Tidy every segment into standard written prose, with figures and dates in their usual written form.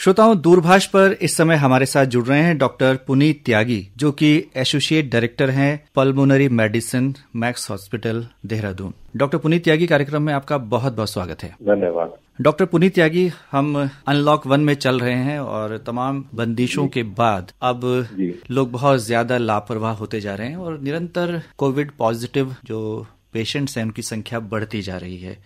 श्रोताओं, दूरभाष पर इस समय हमारे साथ जुड़ रहे हैं डॉक्टर पुनीत त्यागी, जो कि एसोसिएट डायरेक्टर हैं pulmonary medicine Max hospital Dehradun. Doctor Puneet Tyagi, कार्यक्रम में आपका बहुत बहुत स्वागत है। धन्यवाद। डॉक्टर पुनीत त्यागी, हम अनलॉक 1 में चल रहे हैं और तमाम बंदिशों के बाद अब लोग बहुत ज्यादा लापरवाह होते जा रहे हैं और निरंतर कोविड पॉजिटिव जो पेशेंट्स हैं उनकी संख्या बढ़ती जा रही है।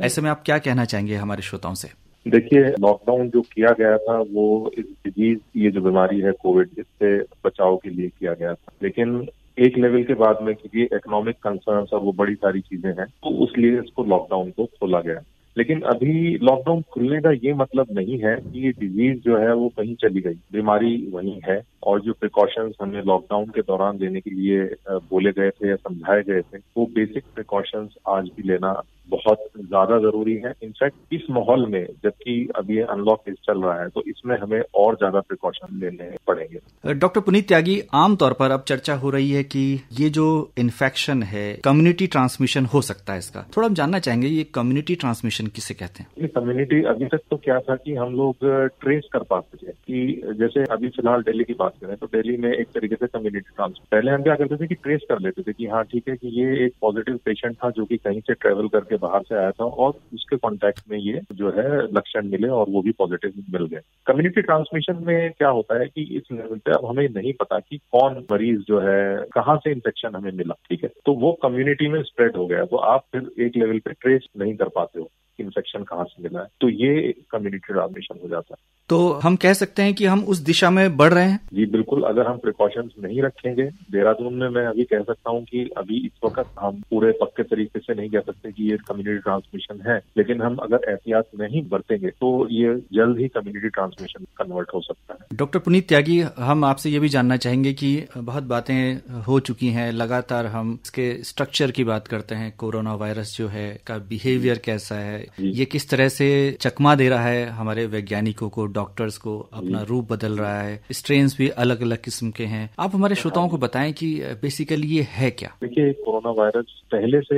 ऐसे में आप क्या कहना चाहेंगे हमारे श्रोताओं से? देखिए, लॉकडाउन जो किया गया था वो इस डिजीज, ये जो बीमारी है कोविड, इससे बचाव के लिए किया गया था। लेकिन एक लेवल के बाद में क्योंकि इकोनॉमिक कंसर्न्स और वो बड़ी सारी चीजें हैं, तो उसलिए इसको लॉकडाउन को खोला गया। लेकिन अभी लॉकडाउन खुलने का ये मतलब नहीं है कि ये डिजीज जो है वो कहीं चली गई, बीमारी वहीं है। और जो प्रिकॉशंस हमें लॉकडाउन के दौरान लेने के लिए बोले गए थे या समझाए गए थे, वो बेसिक प्रिकॉशंस आज भी लेना बहुत ज्यादा जरूरी है। इनफैक्ट इस माहौल में, जबकि अभी अनलॉक फेज चल रहा है, तो इसमें हमें और ज्यादा प्रिकॉशन लेने पड़ेंगे। डॉक्टर पुनीत त्यागी, आमतौर पर अब चर्चा हो रही है कि ये जो इन्फेक्शन है कम्युनिटी ट्रांसमिशन हो सकता है। इसका थोड़ा हम जानना चाहेंगे, ये कम्युनिटी ट्रांसमिशन किसे कहते हैं? ये कम्युनिटी, अभी तक तो क्या था कि हम लोग ट्रेस कर पाते थे कि जैसे अभी फिलहाल दिल्ली की बात करें तो दिल्ली में एक तरीके से कम्युनिटी ट्रांसमिशन, पहले हम क्या करते थे कि ट्रेस कर लेते थे कि हाँ ठीक है कि ये एक पॉजिटिव पेशेंट था जो कि कहीं से ट्रेवल करके बाहर से आया था और उसके कांटेक्ट में ये जो है लक्षण मिले और वो भी पॉजिटिव मिल गए। कम्युनिटी ट्रांसमिशन में क्या होता है कि इस लेवल पे अब हमें नहीं पता कि कौन मरीज जो है कहाँ से इन्फेक्शन हमें मिला, ठीक है, तो वो कम्युनिटी में स्प्रेड हो गया, तो आप फिर एक लेवल पे ट्रेस नहीं कर पाते हो इन्फेक्शन कहाँ से मिला है, तो ये कम्युनिटी ट्रांसमिशन हो जाता है। तो हम कह सकते हैं कि हम उस दिशा में बढ़ रहे हैं? जी बिल्कुल, अगर हम प्रिकॉशंस नहीं रखेंगे, देहरादून में मैं अभी कह सकता हूँ कि अभी इस वक्त हम पूरे पक्के तरीके से नहीं कह सकते कि ये कम्युनिटी ट्रांसमिशन है, लेकिन हम अगर एहतियात नहीं बरतेंगे तो ये जल्द ही कम्युनिटी ट्रांसमिशन कन्वर्ट हो सकता है। डॉक्टर पुनीत त्यागी, हम आपसे ये भी जानना चाहेंगे कि बहुत बातें हो चुकी हैं, लगातार हम इसके स्ट्रक्चर की बात करते हैं, कोरोना वायरस जो है का बिहेवियर कैसा है, ये किस तरह से चकमा दे रहा है हमारे वैज्ञानिकों को, डॉक्टर्स को, अपना रूप बदल रहा है, स्ट्रेन्स भी अलग अलग किस्म के हैं। आप हमारे श्रोताओं को बताएं कि बेसिकली ये है क्या? देखिए, कोरोना वायरस पहले से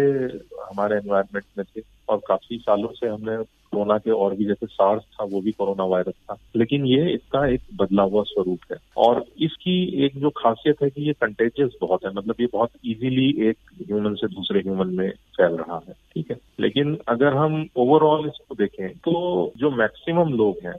हमारे एनवायरनमेंट में थे और काफी सालों से हमने कोरोना के और भी, जैसे सार्स था वो भी कोरोना वायरस था, लेकिन ये इसका एक बदला हुआ स्वरूप है और इसकी एक जो खासियत है कि ये कंटेजियस बहुत है, मतलब ये बहुत इजीली एक ह्यूमन से दूसरे ह्यूमन में फैल रहा है, ठीक है। लेकिन अगर हम ओवरऑल इसको देखें तो जो मैक्सिमम लोग हैं,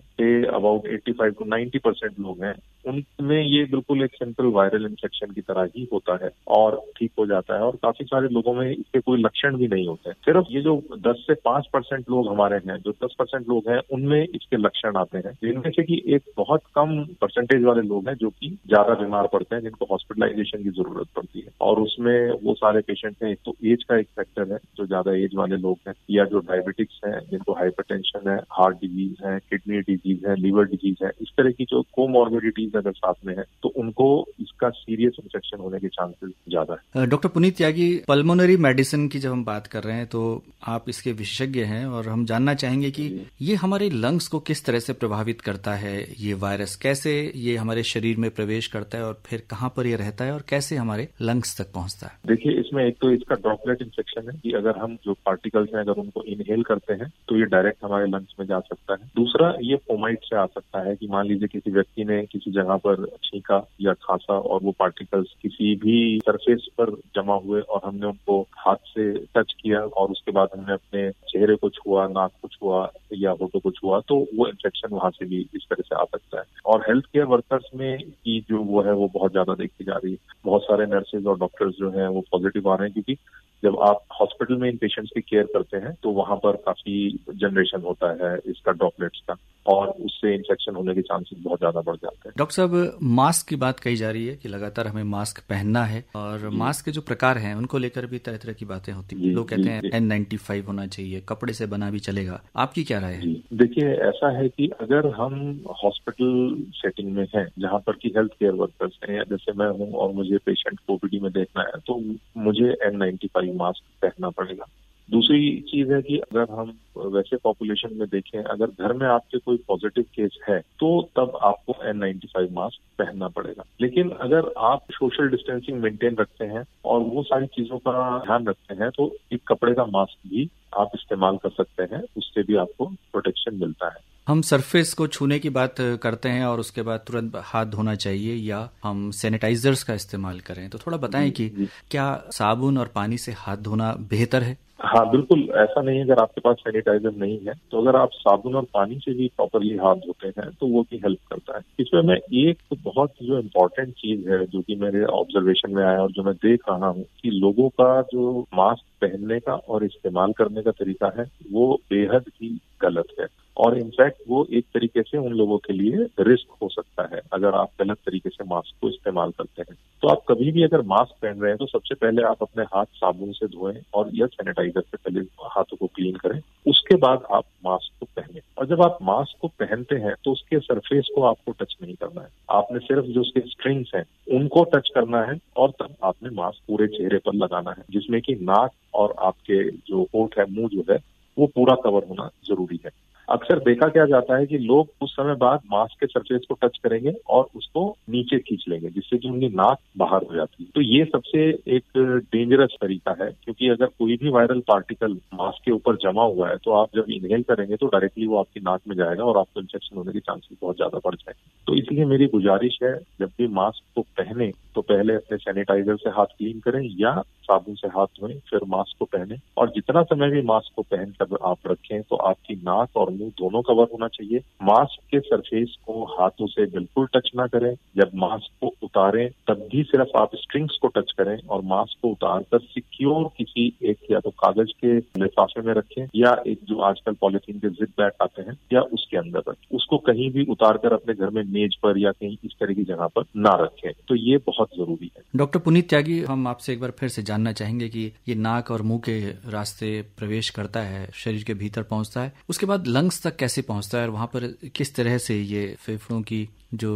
अबाउट 85 to 90% लोग हैं, उनमें ये बिल्कुल एक सिंपल वायरल इन्फेक्शन की तरह ही होता है और ठीक हो जाता है और काफी सारे लोगों में इसके कोई लक्षण भी नहीं होते। सिर्फ ये जो 10 से 5% लोग हमारे हैं, जो 10% लोग हैं, उनमें इसके लक्षण आते हैं, जिनमें से कि एक बहुत कम परसेंटेज वाले लोग हैं जो कि ज्यादा बीमार पड़ते हैं, जिनको हॉस्पिटलाइजेशन की जरूरत पड़ती है। और उसमें वो सारे पेशेंट हैं, एक तो एज का एक फैक्टर है, जो ज्यादा एज वाले लोग हैं या जो डायबिटिक्स हैं, जिनको हाइपरटेंशन है, हार्ट डिजीज है, किडनी डिजीज है, लीवर डिजीज है, इस तरह की जो कोमॉर्बिडिटीज अगर साथ में है तो उनको इसका सीरियस इन्फेक्शन होने के चांसेस ज्यादा है। डॉक्टर पुनीत त्यागी, पल्मोनरी मेडिसिन की जब हम बात कर रहे हैं तो आप इसके विशेषज्ञ हैं और हम जानना चाहेंगे कि ये हमारे लंग्स को किस तरह से प्रभावित करता है, ये वायरस कैसे ये हमारे शरीर में प्रवेश करता है और फिर कहाँ पर ये रहता है और कैसे हमारे लंग्स तक पहुँचता है? देखिए, इसमें एक तो इसका ड्रॉपलेट इन्फेक्शन है कि अगर हम जो पार्टिकल्स हैं अगर उनको इनहेल करते हैं तो ये डायरेक्ट हमारे लंग्स में जा सकता है। दूसरा, ये फोमाइट से आ सकता है कि मान लीजिए किसी व्यक्ति ने किसी जगह पर छींका या खांसा और वो पार्टिकल्स किसी भी सरफेस पर जमा हुए और हमने उनको हाथ से टच किया और उसके बाद हमने अपने चेहरे को छुआ, नाक को छुआ या होठों को छुआ, तो वो इन्फेक्शन वहां से भी इस तरह से आ सकता है। और हेल्थ केयर वर्कर्स में की जो वो है वो बहुत ज्यादा देखी जा रही है। बहुत सारे नर्सेज और डॉक्टर्स जो हैं वो पॉजिटिव आ रहे हैं, क्योंकि जब आप हॉस्पिटल में इन पेशेंट्स की केयर करते हैं तो वहां पर काफी जनरेशन होता है इसका ड्रॉपलेट्स का और उससे इन्फेक्शन होने के चांसेस बहुत ज्यादा बढ़ जाते हैं। डॉक्टर साहब, मास्क की बात कही जा रही है कि लगातार हमें मास्क पहनना है और मास्क के जो प्रकार हैं उनको लेकर भी तरह तरह की बातें होती हैं। लोग कहते हैं N95 होना चाहिए, कपड़े से बना भी चलेगा, आपकी क्या राय है? देखिए, ऐसा है कि अगर हम हॉस्पिटल सेटिंग में हैं जहाँ पर की हेल्थ केयर वर्कर्स हैं, या जैसे मैं हूँ और मुझे पेशेंट को ओपीडी में देखना है तो मुझे N95 मास्क पहनना पड़ेगा। दूसरी चीज है कि अगर हम वैसे पॉपुलेशन में देखें, अगर घर में आपके कोई पॉजिटिव केस है तो तब आपको N95 मास्क पहनना पड़ेगा। लेकिन अगर आप सोशल डिस्टेंसिंग मेंटेन रखते हैं और वो सारी चीजों का ध्यान रखते हैं तो एक कपड़े का मास्क भी आप इस्तेमाल कर सकते हैं, उससे भी आपको प्रोटेक्शन मिलता है। हम सरफेस को छूने की बात करते हैं और उसके बाद तुरंत हाथ धोना चाहिए या हम सैनिटाइजर्स का इस्तेमाल करें, तो थोड़ा बताएं कि क्या साबुन और पानी से हाथ धोना बेहतर है? हाँ, बिल्कुल ऐसा नहीं है। अगर आपके पास सैनिटाइजर नहीं है तो अगर आप साबुन और पानी से भी प्रॉपरली हाथ धोते हैं तो वो भी हेल्प करता है। इसमें मैं एक बहुत जो इम्पोर्टेंट चीज है जो कि मेरे ऑब्जर्वेशन में आया और जो मैं देख रहा हूँ कि लोगों का जो मास्क पहनने का और इस्तेमाल करने का तरीका है वो बेहद ही गलत है और इनफैक्ट वो एक तरीके से उन लोगों के लिए रिस्क हो सकता है अगर आप गलत तरीके से मास्क को इस्तेमाल करते हैं। तो आप कभी भी अगर मास्क पहन रहे हैं तो सबसे पहले आप अपने हाथ साबुन से धोएं और या सैनिटाइजर से पहले हाथों को क्लीन करें, उसके बाद आप मास्क को पहने। और जब आप मास्क को पहनते हैं तो उसके सरफेस को आपको टच नहीं करना है, आपने सिर्फ जो उसके स्ट्रिंग्स हैं उनको टच करना है और तब आपने मास्क पूरे चेहरे पर लगाना है, जिसमें कि नाक और आपके जो होठ है, मुंह जो है, वो पूरा कवर होना जरूरी है। अक्सर देखा क्या जाता है कि लोग कुछ समय बाद मास्क के सरफेस को टच करेंगे और उसको नीचे खींच लेंगे, जिससे कि उनकी नाक बाहर हो जाती है। तो ये सबसे एक डेंजरस तरीका है, क्योंकि अगर कोई भी वायरल पार्टिकल मास्क के ऊपर जमा हुआ है तो आप जब इनहेल करेंगे तो डायरेक्टली वो आपकी नाक में जाएगा और आपको इन्फेक्शन होने के चांसेस बहुत ज्यादा बढ़ जाएंगे। तो इसलिए मेरी गुजारिश है, जब भी मास्क को पहने तो पहले अपने सैनिटाइजर से हाथ क्लीन करें या साबुन से हाथ धोएं, फिर मास्क को पहने। और जितना समय भी मास्क को पहनकर आप रखें तो आपकी नाक और मुंह दोनों कवर होना चाहिए। मास्क के सरफेस को हाथों से बिल्कुल टच ना करें। जब मास्क को उतारें तब भी सिर्फ आप स्ट्रिंग्स को टच करें और मास्क को उतारकर सिक्योर किसी एक या तो कागज के लिफाफे में रखें या एक जो आजकल पॉलिथीन के जिप बैग आते हैं या उसके अंदर रखें। उसको कहीं भी उतारकर अपने घर में मेज पर या कहीं इस तरह की जगह पर ना रखें। तो ये बहुत जरूरी है। डॉक्टर पुनीत त्यागी, हम आपसे एक बार फिर से जानना चाहेंगे कि ये नाक और मुंह के रास्ते प्रवेश करता है, शरीर के भीतर पहुंचता है, उसके बाद लंग्स तक कैसे पहुंचता है और वहां पर किस तरह से ये फेफड़ों की जो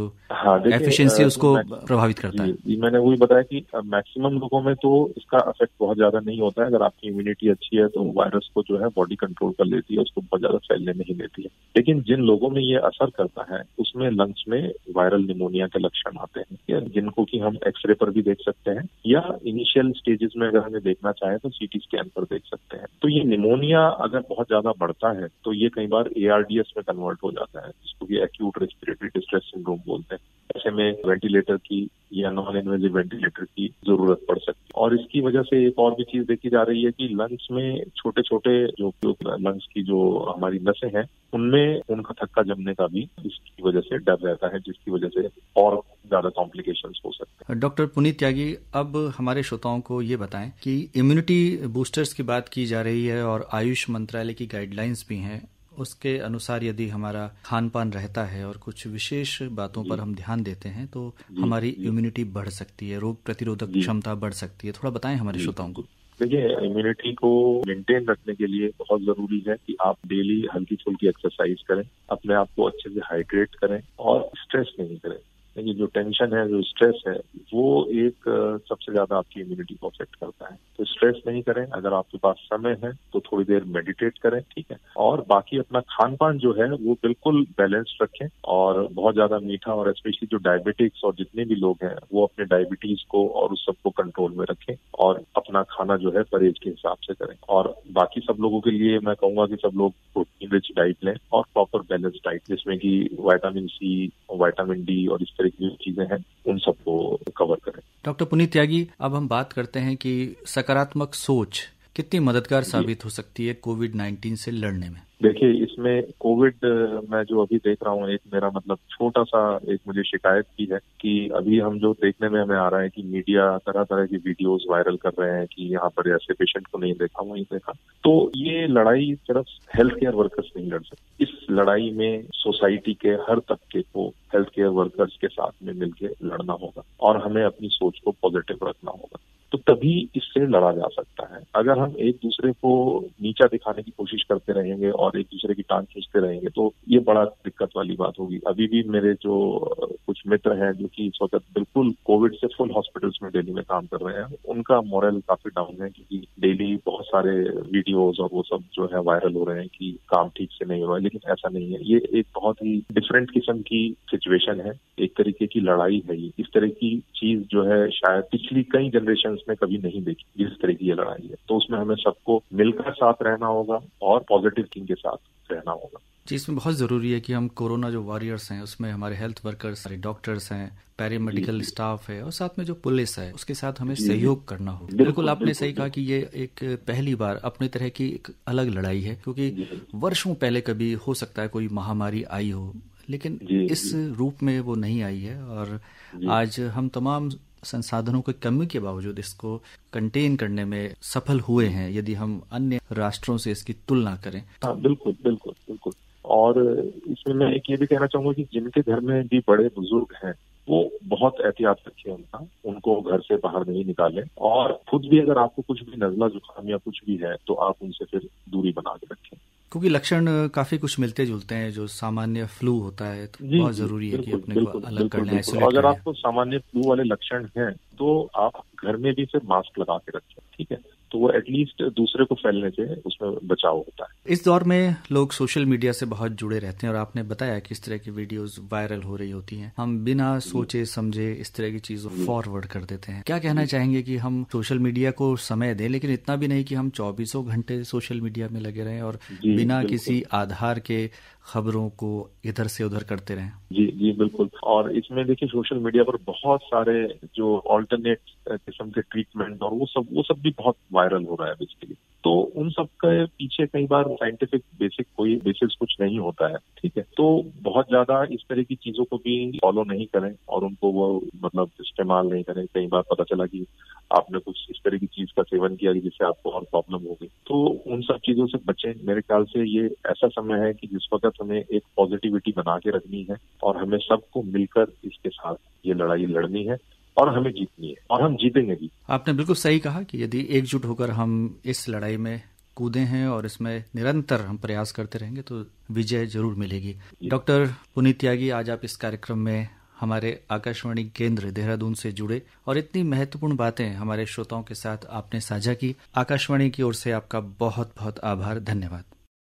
एफिशिएंसी उसको प्रभावित करता है? मैंने वही बताया कि मैक्सिमम लोगों में तो इसका इफेक्ट बहुत ज्यादा नहीं होता है। अगर आपकी इम्यूनिटी अच्छी है तो वायरस को जो है बॉडी कंट्रोल कर लेती है, उसको बहुत ज्यादा फैलने नहीं देती है। लेकिन जिन लोगों में ये असर करता है उसमें लंग्स में वायरल निमोनिया के लक्षण आते हैं, जिनको कि हम एक्सरे पर भी देख सकते हैं या इनिशियल स्टेजेस में अगर हमें देखना चाहें तो सीटी स्कैन पर देख सकते हैं। तो ये निमोनिया अगर बहुत ज्यादा बढ़ता है तो ये कई बार ARDS में कन्वर्ट हो जाता है, जिसको कि एक्यूट रेस्पिरेटरी डिस्ट्रेस सिंड्रोम बोलते हैं। ऐसे में वेंटिलेटर की या नॉन इन्वेजिव वेंटिलेटर की जरूरत पड़ सकती है। और इसकी वजह से एक और भी चीज देखी जा रही है कि लंग्स में छोटे छोटे जो लंग्स की जो हमारी नसें हैं उनमें उनका थक्का जमने का भी इसकी वजह से डर रहता है, जिसकी वजह से और ज्यादा कॉम्प्लिकेशंस हो सकते हैं। डॉक्टर पुनीत त्यागी, अब हमारे श्रोताओं को ये बताएं कि इम्यूनिटी बूस्टर्स की बात की जा रही है और आयुष मंत्रालय की गाइडलाइंस भी हैं, उसके अनुसार यदि हमारा खान पान रहता है और कुछ विशेष बातों पर हम ध्यान देते हैं तो हमारी इम्यूनिटी बढ़ सकती है, रोग प्रतिरोधक क्षमता बढ़ सकती है। थोड़ा बताएं हमारे श्रोताओं को। देखिए, इम्यूनिटी को मेंटेन रखने के लिए बहुत जरूरी है कि आप डेली हल्की फुल्की एक्सरसाइज करें, अपने आप को अच्छे से हाइड्रेट करें और स्ट्रेस नहीं करें। देखिए, जो टेंशन है, जो स्ट्रेस है, वो एक सबसे ज्यादा आपकी इम्यूनिटी को अफेक्ट करता है। तो स्ट्रेस नहीं करें। अगर आपके पास समय है तो थोड़ी देर मेडिटेट करें, ठीक है। और बाकी अपना खान पान जो है वो बिल्कुल बैलेंस्ड रखें और बहुत ज्यादा मीठा और स्पेशली जो डायबिटिक्स और जितने भी लोग हैं वो अपने डायबिटीज को और उस सबको कंट्रोल में रखें और अपना खाना जो है परहेज के हिसाब से करें। और बाकी सब लोगों के लिए मैं कहूंगा कि सब लोग प्रोटीन रिच डाइट लें और प्रॉपर बैलेंस डाइट, जिसमें कि विटामिन C, विटामिन D और इस तरह की जो चीजें हैं उन सबको कवर करें। डॉक्टर पुनीत त्यागी, अब हम बात करते हैं कि सकारात्मक सोच कितनी मददगार साबित हो सकती है कोविड-19 से लड़ने में। देखिए, इसमें कोविड मैं जो अभी देख रहा हूँ, एक मेरा मतलब छोटा सा एक मुझे शिकायत की है कि अभी हम जो देखने में हमें आ रहा है कि मीडिया तरह तरह की वीडियोस वायरल कर रहे हैं कि यहाँ पर ऐसे पेशेंट को नहीं देखा, वहीं देखा। तो ये लड़ाई सिर्फ हेल्थ केयर वर्कर्स नहीं लड़ सकते। इस लड़ाई में सोसाइटी के हर तबके को हेल्थ केयर वर्कर्स के साथ में मिलकर लड़ना होगा और हमें अपनी सोच को पॉजिटिव रखना होगा, तो तभी इससे लड़ा जा सकता है। अगर हम एक दूसरे को नीचा दिखाने की कोशिश करते रहेंगे और एक दूसरे की टांग खींचते रहेंगे तो ये बड़ा दिक्कत वाली बात होगी। अभी भी मेरे जो कुछ कुछ मित्र हैं जो कि इस वक्त बिल्कुल कोविड से फुल हॉस्पिटल्स में दिल्ली में काम कर रहे हैं, उनका मोरल काफी डाउन है क्योंकि डेली बहुत सारे वीडियोस और वो सब जो है वायरल हो रहे हैं कि काम ठीक से नहीं हो रहा है, लेकिन ऐसा नहीं है। ये एक बहुत ही डिफरेंट किस्म की सिचुएशन है, एक तरीके की लड़ाई है। ये इस तरह की चीज जो है शायद पिछली कई जनरेशन में कभी नहीं देखी, जिस तरह की ये लड़ाई है। तो उसमें हमें सबको मिलकर साथ रहना होगा और पॉजिटिव थिंकिंग के साथ रहना होगा। जी, इसमें बहुत ज़रूरी है कि हम कोरोना जो वॉरियर्स हैं उसमें हमारे हेल्थ वर्कर्स, सारे डॉक्टर्स हैं, पैरामेडिकल स्टाफ है और साथ में जो पुलिस है उसके साथ हमें सहयोग करना हो। बिल्कुल आपने सही कहा कि ये एक पहली बार अपने तरह की एक अलग लड़ाई है, क्योंकि वर्षों पहले कभी हो सकता है कोई महामारी आई हो, लेकिन इस रूप में वो नहीं आई है। और आज हम तमाम संसाधनों की कमी के बावजूद इसको कंटेन करने में सफल हुए हैं, यदि हम अन्य राष्ट्रों से इसकी तुलना करें। हाँ, बिल्कुल बिल्कुल बिल्कुल। और इसमें मैं एक ये भी कहना चाहूंगा कि जिनके घर में भी बड़े बुजुर्ग हैं वो बहुत एहतियात रखें, उनको घर से बाहर नहीं निकालें, और खुद भी अगर आपको कुछ भी नजला जुकाम या कुछ भी है तो आप उनसे फिर दूरी बना के रखें, क्योंकि लक्षण काफी कुछ मिलते जुलते हैं। जो सामान्य फ्लू होता है तो बहुत जरूरी है कि अपने को अलग कर लें, आइसोलेट कर लें। अगर आपको सामान्य फ्लू वाले लक्षण हैं तो आप घर में भी फिर मास्क लगा के रखें, ठीक है, तो वो एटलीस्ट दूसरे को फैलने से उसमें बचाव होता है। इस दौर में लोग सोशल मीडिया से बहुत जुड़े रहते हैं और आपने बताया कि इस तरह की वीडियोस वायरल हो रही होती हैं। हम बिना सोचे समझे इस तरह की चीजों फॉरवर्ड कर देते हैं। क्या कहना चाहेंगे कि हम सोशल मीडिया को समय दें, लेकिन इतना भी नहीं कि हम 24 घंटे सोशल मीडिया में लगे रहें और बिना किसी आधार के खबरों को इधर से उधर करते रहें? जी बिल्कुल। और इसमें देखिए सोशल मीडिया पर बहुत सारे जो ऑल्टरनेट किस्म के ट्रीटमेंट और वो सब भी बहुत वायरल हो रहा है बेसिकली। तो उन सब के पीछे कई बार साइंटिफिक कोई बेसिस कुछ नहीं होता है, ठीक है। तो बहुत ज्यादा इस तरह की चीजों को भी फॉलो नहीं करें और उनको वो मतलब इस्तेमाल नहीं करें। कई बार पता चला कि आपने कुछ इस तरह की चीज का सेवन किया जिससे आपको और प्रॉब्लम हो गई, तो उन सब चीजों से बचें। मेरे ख्याल से ये ऐसा समय है कि जिस वक्त हमें एक पॉजिटिविटी बना के रखनी है और हमें सबको मिलकर इसके साथ ये लड़ाई लड़नी है और हमें जीतनी है, और हम जीतेंगे भी। आपने बिल्कुल सही कहा कि यदि एकजुट होकर हम इस लड़ाई में कूदे हैं और इसमें निरंतर हम प्रयास करते रहेंगे तो विजय जरूर मिलेगी। डॉक्टर पुनीत त्यागी, आज आप इस कार्यक्रम में हमारे आकाशवाणी केंद्र देहरादून से जुड़े और इतनी महत्वपूर्ण बातें हमारे श्रोताओं के साथ आपने साझा की। आकाशवाणी की ओर से आपका बहुत बहुत आभार, धन्यवाद।